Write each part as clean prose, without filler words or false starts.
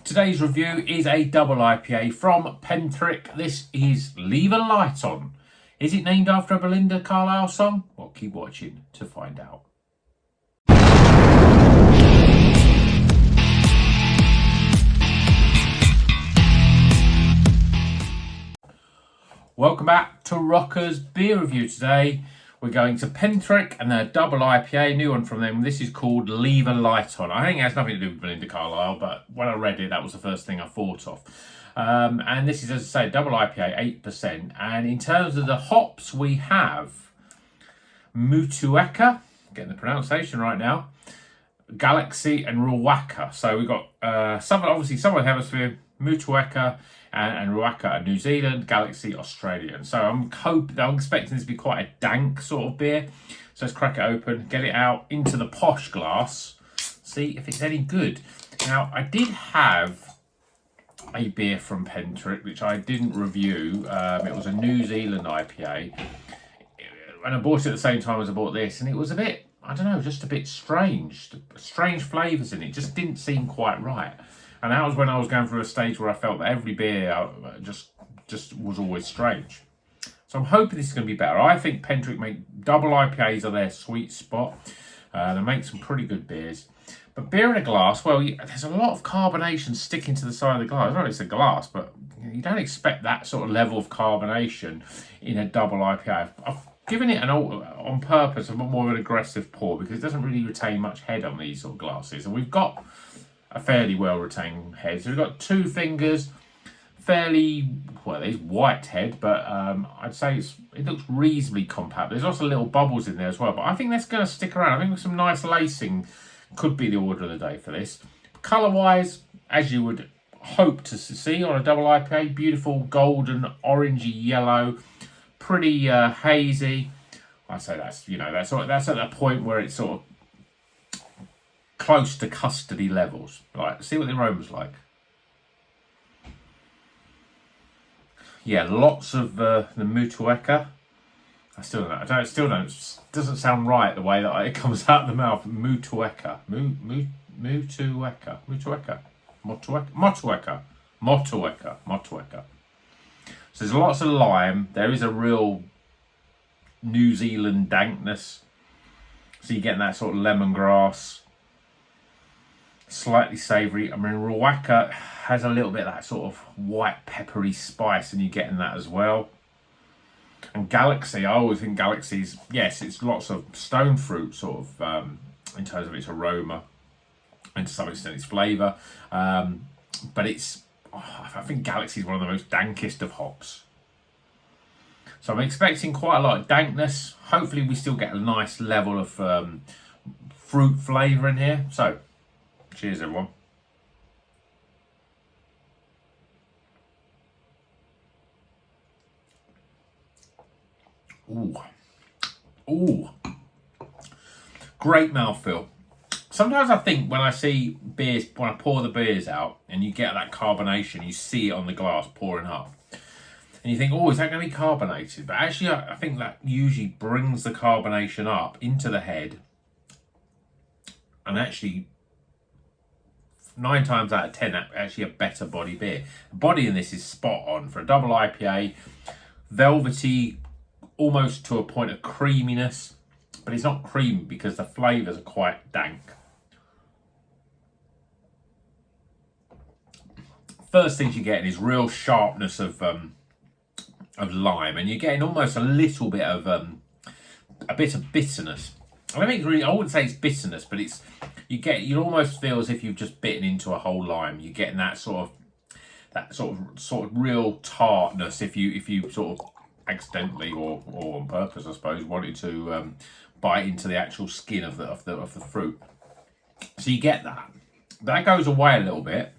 Today's review is a double IPA from Pentrich. This is Leave a Light On. Is it named after a Belinda Carlisle song? Well, keep watching to find out. Welcome back to Rocker's Beer Review. Today we're going to Pentrich and their double IPA, new one from them. This is called Leave a Light On. I think it has nothing to do with Belinda Carlisle, but when I read it, that was the first thing I thought of. And this is, as I say, double IPA, 8%. And in terms of the hops, we have Motueka, getting the pronunciation right now, Galaxy and Ruaka. So we've got Southern Hemisphere, Motueka, and Ruaka are New Zealand, Galaxy Australian. So I'm expecting this to be quite a dank sort of beer. So let's crack it open, get it out into the posh glass, see if it's any good. Now, I did have a beer from Pentrich, which I didn't review. It was a New Zealand IPA. And I bought it at the same time as I bought this, and it was a bit, I don't know, just a bit strange. Strange flavours in it, just didn't seem quite right. And that was when I was going through a stage where I felt that every beer just was always strange. So I'm hoping this is going to be better. I think Pentrich make double IPAs are their sweet spot. They make some pretty good beers. But beer in a glass, well, there's a lot of carbonation sticking to the side of the glass. I know it's a glass, but you don't expect that sort of level of carbonation in a double IPA. I've given it on purpose a bit more of an aggressive pour because it doesn't really retain much head on these sort of glasses. And we've got a fairly well retained head. So we've got two fingers, fairly, well, there's white head, but I'd say it looks reasonably compact. There's also little bubbles in there as well, but I think that's going to stick around. I think some nice lacing could be the order of the day for this. Colour-wise, as you would hope to see on a double IPA, beautiful golden, orangey yellow, pretty hazy. I'd say that's at that point where it's sort of close to custody levels. Right, see what the aroma's like. Yeah, lots of the Motueka. I still don't know. It doesn't sound right the way that it comes out of the mouth. Motueka. Motueka. So there's lots of lime. There is a real New Zealand dankness. So you're getting that sort of lemongrass. Slightly savoury. I mean, Ruaka has a little bit of that sort of white peppery spice, and you're getting that as well. And Galaxy, I always think Galaxy's, yes, it's lots of stone fruit sort of in terms of its aroma and to some extent its flavour. But I think Galaxy is one of the most dankest of hops. So I'm expecting quite a lot of dankness. Hopefully we still get a nice level of fruit flavour in here. So cheers, everyone. Ooh. Great mouthfeel. Sometimes I think when I see beers, when I pour the beers out and you get that carbonation, you see it on the glass pouring up. And you think, oh, is that going to be carbonated? But actually, I think that usually brings the carbonation up into the head. And actually, 9 times out of 10, actually a better body beer. The body in this is spot on for a double IPA. Velvety, almost to a point of creaminess. But it's not creamy because the flavours are quite dank. First things you're getting is real sharpness of lime. And you're getting almost a little bit of a bit of bitterness. I wouldn't say it's bitterness, but you almost feel as if you've just bitten into a whole lime. You're getting that sort of real tartness if you sort of accidentally or on purpose, I suppose, wanted to bite into the actual skin of the fruit. So you get that. That goes away a little bit,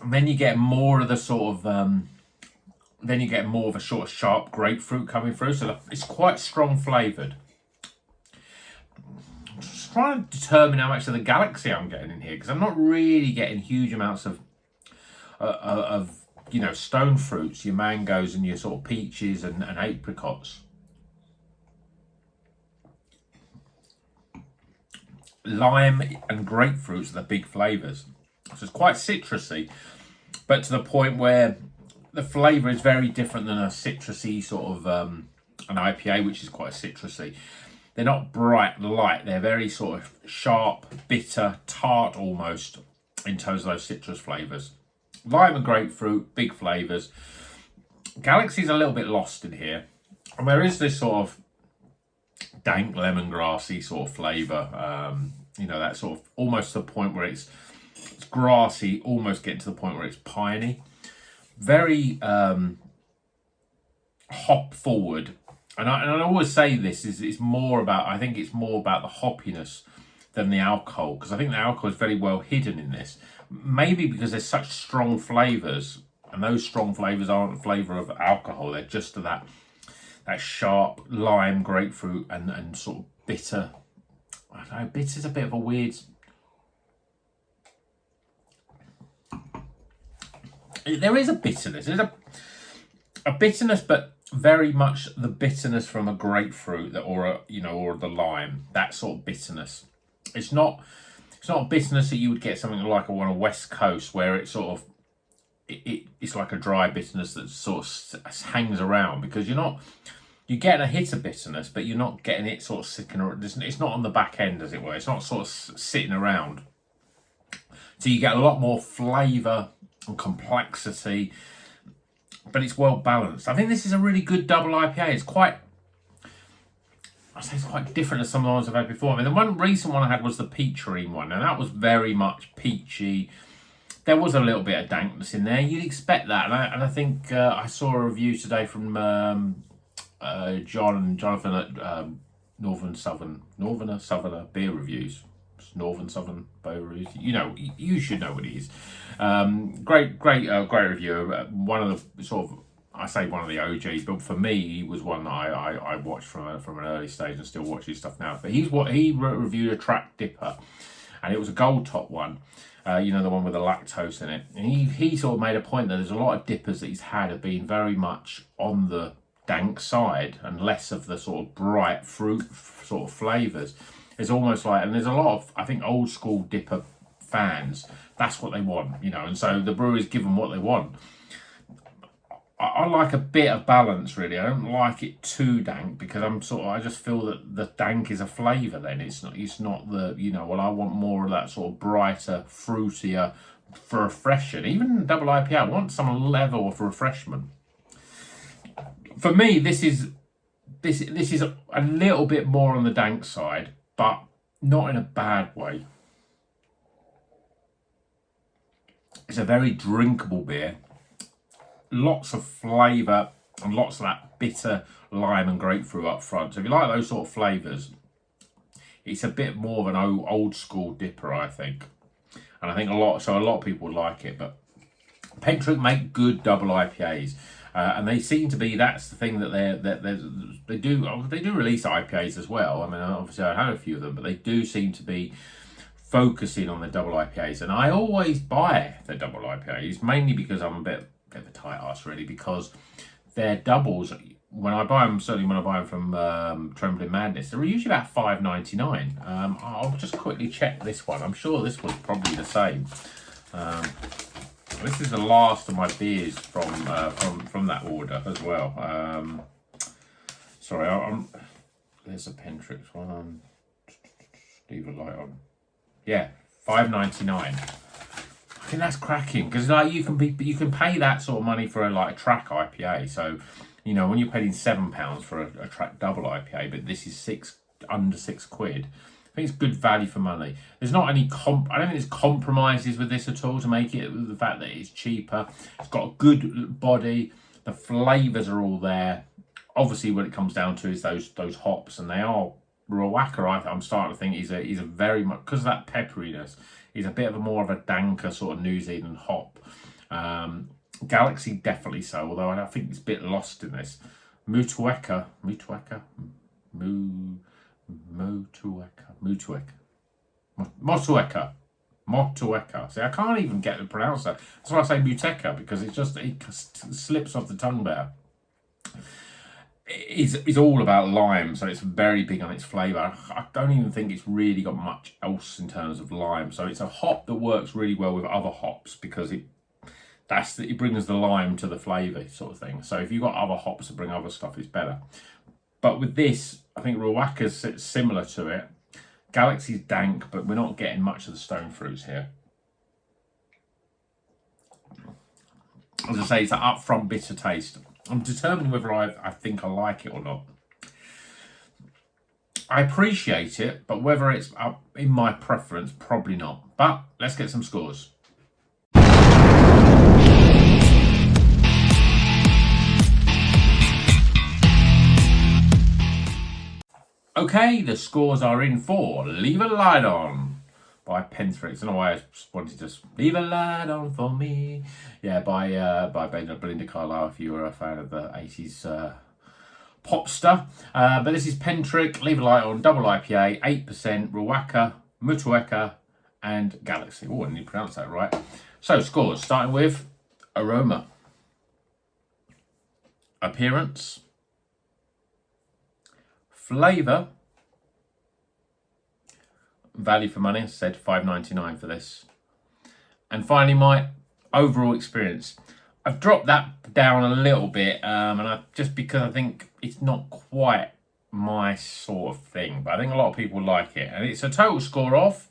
and then you get more of the sort of then you get more of a sort of sharp grapefruit coming through. So it's quite strong flavoured. I'm just trying to determine how much of the Galaxy I'm getting in here, because I'm not really getting huge amounts of stone fruits, your mangoes and your sort of peaches and apricots. Lime and grapefruits are the big flavours. So it's quite citrusy, but to the point where the flavour is very different than a citrusy sort of an IPA, which is quite citrusy. They're not bright light. They're very sort of sharp, bitter, tart almost in terms of those citrus flavours. Lime and grapefruit, big flavours. Galaxy's a little bit lost in here. And there is this sort of dank lemongrassy sort of flavour. You know, that sort of almost to the point where it's grassy, almost getting to the point where it's piney. Very hop forward. And I always say this is it's more about, I think it's more about the hoppiness than the alcohol, because I think the alcohol is very well hidden in this. Maybe because there's such strong flavours, and those strong flavours aren't the flavour of alcohol, they're just to that sharp lime, grapefruit, and sort of bitter. I don't know, bitter's a bit of a weird... There is a bitterness. There's a bitterness, but very much the bitterness from a grapefruit or the lime. That sort of bitterness. It's not a bitterness that you would get something like on a West Coast where it's sort of it's like a dry bitterness that sort of hangs around, because you're getting a hit of bitterness, but you're not getting it sort of sticking around. It's not on the back end, as it were. It's not sort of sitting around. So you get a lot more flavour and complexity, but it's well balanced. I think this is a really good double IPA. It's quite different to some of the ones I've had before. I mean, the one recent one I had was the Pentrich one, and that was very much peachy. There was a little bit of dankness in there. You'd expect that, and I think I saw a review today from Jonathan at Northern Southerner Beer Reviews. Northern Southern Beer Reviews. You know, you should know what it is. Great reviewer. One of the sort of, I say one of the OGs, but for me, he was one that I watched from an early stage and still watch his stuff now. But he reviewed a Track Dipper, and it was a gold top one. The one with the lactose in it. And he sort of made a point that there's a lot of dippers that he's had have been very much on the dank side and less of the sort of bright fruit sort of flavours. It's almost like, and there's a lot of, I think, old school dipper fans, that's what they want, and so the breweries give them what they want. I like a bit of balance, really. I don't like it too dank, because I just feel that the dank is a flavour then. It's not the, I want more of that sort of brighter, fruitier, refreshing. Even double IPA, I want some level of refreshment. For me, this is a little bit more on the dank side, but not in a bad way. It's a very drinkable beer. Lots of flavour and lots of that bitter lime and grapefruit up front. So if you like those sort of flavours, it's a bit more of an old school dipper, I think. And I think a lot of people like it. But Pentrich make good double IPAs. And they seem to be, that's the thing that they do release IPAs as well. I mean, obviously I had a few of them, but they do seem to be focusing on the double IPAs. And I always buy the double IPAs, mainly because I'm a bit of a tight ass, really, because their doubles, when I buy them, certainly when I buy them from Trembling Madness, they're usually about $5.99. I'll just quickly check this one. I'm sure this was probably the same. This is the last of my beers from that order as well. Sorry, there's a Pentrich one. Leave a light on. Yeah, $5.99. I think that's cracking, because you can pay that sort of money for a Track IPA. So, when you're paying £7 for a Track double IPA, but this is under £6. I think it's good value for money. There's not any I don't think there's compromises with this at all to make it, with the fact that it's cheaper. It's got a good body. The flavours are all there. Obviously, what it comes down to is those hops, and they are Ruaka. I'm starting to think he's a very much, because of that pepperiness, he's a bit of more of a danker sort of New Zealand hop. Galaxy definitely so, although I think it's a bit lost in this. Motueka. See, I can't even get to pronounce that. That's why I say Muteca, because it slips off the tongue better. is all about lime, so it's very big on its flavour. I don't even think it's really got much else in terms of lime. So it's a hop that works really well with other hops because it brings the lime to the flavour sort of thing. So if you've got other hops that bring other stuff, it's better. But with this, I think Ruaka's similar to it. Galaxy's dank, but we're not getting much of the stone fruits here. As I say, it's an upfront bitter taste. I'm determining whether I think I like it or not. I appreciate it, but whether it's up in my preference, probably not. But let's get some scores. Okay, the scores are in for Leave a Light On by Pentrich. I don't know why I just wanted to leave a light on for me. Yeah, by Belinda Carlisle, if you were a fan of the 80s pop star. But this is Pentrich, Leave a Light On Double IPA, 8%, Ruaka, Mutueka, and Galaxy. Oh, I didn't pronounce that right. So, scores, starting with aroma, appearance, flavour, value for money, I said $5.99 for this. And finally, my overall experience. I've dropped that down a little bit, just because I think it's not quite my sort of thing, but I think a lot of people like it. And it's a total score of,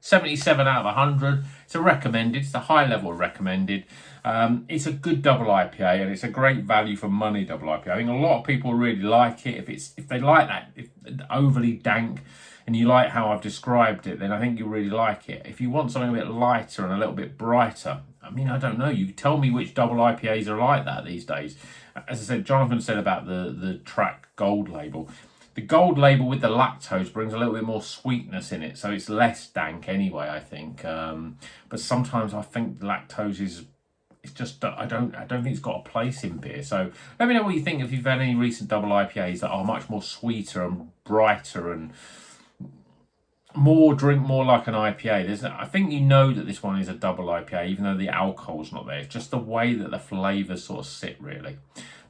77 out of 100. It's a recommended, it's a high level recommended. It's a good double IPA and it's a great value for money double IPA. I think a lot of people really like it. If they like that, if overly dank, and you like how I've described it, then I think you'll really like it. If you want something a bit lighter and a little bit brighter, I mean, I don't know. You tell me which double IPAs are like that these days. As I said, Jonathan said about the Track Gold label. The gold label with the lactose brings a little bit more sweetness in it, so it's less dank anyway, I think. But sometimes I think lactose is, it's just, I don't think it's got a place in beer. So let me know what you think if you've had any recent double IPAs that are much more sweeter and brighter and drink more like an IPA. I think you know that this one is a double IPA, even though the alcohol's not there. It's just the way that the flavours sort of sit, really.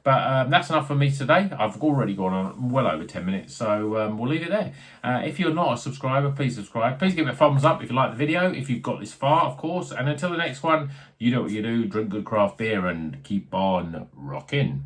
But that's enough for me today. I've already gone on well over 10 minutes, so we'll leave it there. If you're not a subscriber, please subscribe. Please give it a thumbs up if you like the video, if you've got this far, of course. And until the next one, you know what you do. Drink good craft beer and keep on rocking.